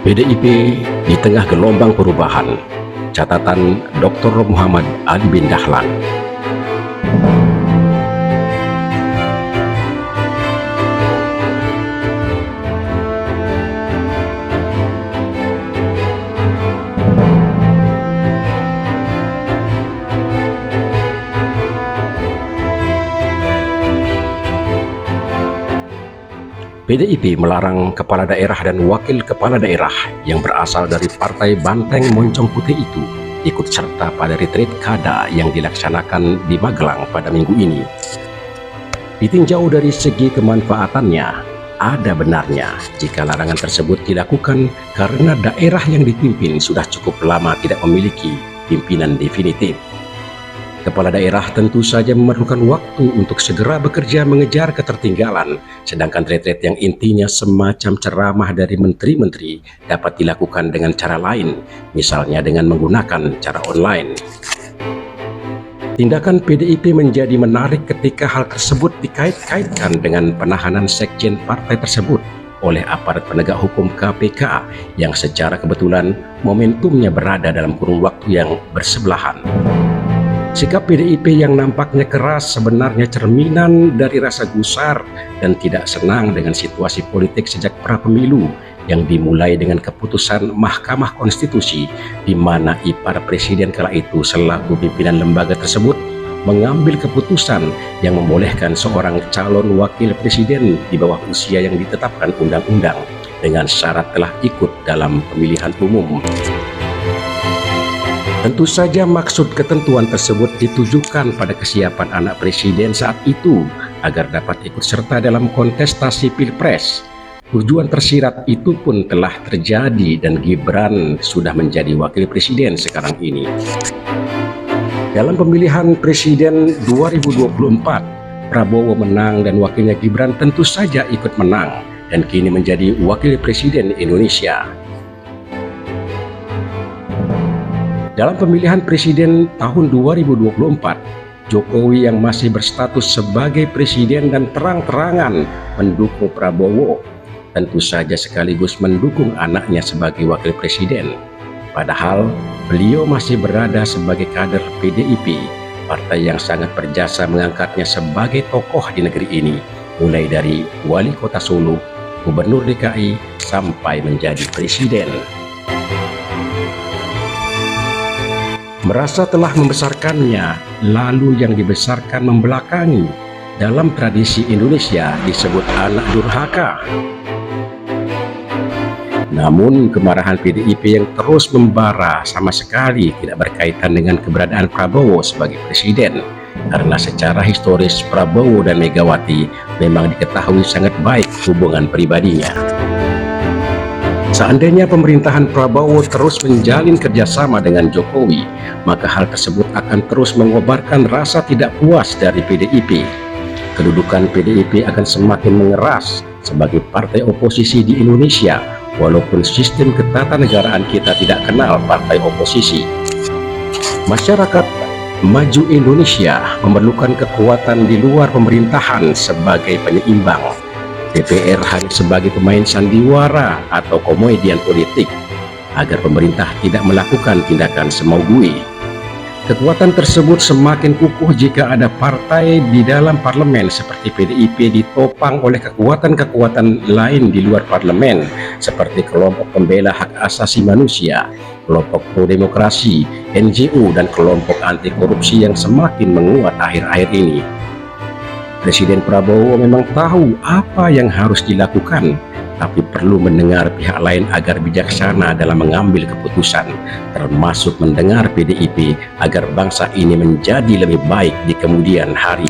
PDIP di tengah gelombang perubahan. Catatan Dr. Muhammad Ali bin Dahlan. PDIP melarang kepala daerah dan wakil kepala daerah yang berasal dari Partai Banteng Moncong Putih itu ikut serta pada retreat KADA yang dilaksanakan di Magelang pada minggu ini. Ditinjau dari segi kemanfaatannya, ada benarnya jika larangan tersebut dilakukan karena daerah yang dipimpin sudah cukup lama tidak memiliki pimpinan definitif. Kepala daerah tentu saja memerlukan waktu untuk segera bekerja mengejar ketertinggalan, sedangkan retret yang intinya semacam ceramah dari menteri-menteri dapat dilakukan dengan cara lain, misalnya dengan menggunakan cara online. Tindakan PDIP menjadi menarik ketika hal tersebut dikait-kaitkan dengan penahanan sekjen partai tersebut oleh aparat penegak hukum KPK yang secara kebetulan momentumnya berada dalam kurun waktu yang bersebelahan. Sikap PDIP yang nampaknya keras sebenarnya cerminan dari rasa gusar dan tidak senang dengan situasi politik sejak pra-pemilu yang dimulai dengan keputusan Mahkamah Konstitusi di mana ipar presiden kala itu selaku pimpinan lembaga tersebut mengambil keputusan yang membolehkan seorang calon wakil presiden di bawah usia yang ditetapkan undang-undang dengan syarat telah ikut dalam pemilihan umum. Tentu saja maksud ketentuan tersebut ditujukan pada kesiapan anak presiden saat itu agar dapat ikut serta dalam kontestasi pilpres. Tujuan tersirat itu pun telah terjadi dan Gibran sudah menjadi wakil presiden sekarang ini. Dalam pemilihan presiden 2024, Prabowo menang dan wakilnya Gibran tentu saja ikut menang dan kini menjadi wakil presiden Indonesia. Dalam pemilihan presiden tahun 2024, Jokowi yang masih berstatus sebagai presiden dan terang-terangan mendukung Prabowo, tentu saja sekaligus mendukung anaknya sebagai wakil presiden. Padahal beliau masih berada sebagai kader PDIP, partai yang sangat berjasa mengangkatnya sebagai tokoh di negeri ini, mulai dari wali kota Solo, gubernur DKI, sampai menjadi presiden. Merasa telah membesarkannya, lalu yang dibesarkan membelakangi. Dalam tradisi Indonesia disebut anak durhaka. Namun kemarahan PDIP yang terus membara sama sekali tidak berkaitan dengan keberadaan Prabowo sebagai presiden, karena secara historis Prabowo dan Megawati memang diketahui sangat baik hubungan pribadinya. Seandainya pemerintahan Prabowo terus menjalin kerjasama dengan Jokowi, maka hal tersebut akan terus mengobarkan rasa tidak puas dari PDIP. Kedudukan PDIP akan semakin mengeras sebagai partai oposisi di Indonesia, walaupun sistem ketatanegaraan kita tidak kenal partai oposisi. Masyarakat maju Indonesia memerlukan kekuatan di luar pemerintahan sebagai penyeimbang. DPR hanya sebagai pemain sandiwara atau komedian politik agar pemerintah tidak melakukan tindakan semau gue. Kekuatan tersebut semakin kukuh jika ada partai di dalam parlemen seperti PDIP ditopang oleh kekuatan-kekuatan lain di luar parlemen seperti kelompok pembela hak asasi manusia, kelompok pro-demokrasi, NGO, dan kelompok anti korupsi yang semakin menguat akhir-akhir ini. Presiden Prabowo memang tahu apa yang harus dilakukan, tapi perlu mendengar pihak lain agar bijaksana dalam mengambil keputusan, termasuk mendengar PDIP agar bangsa ini menjadi lebih baik di kemudian hari.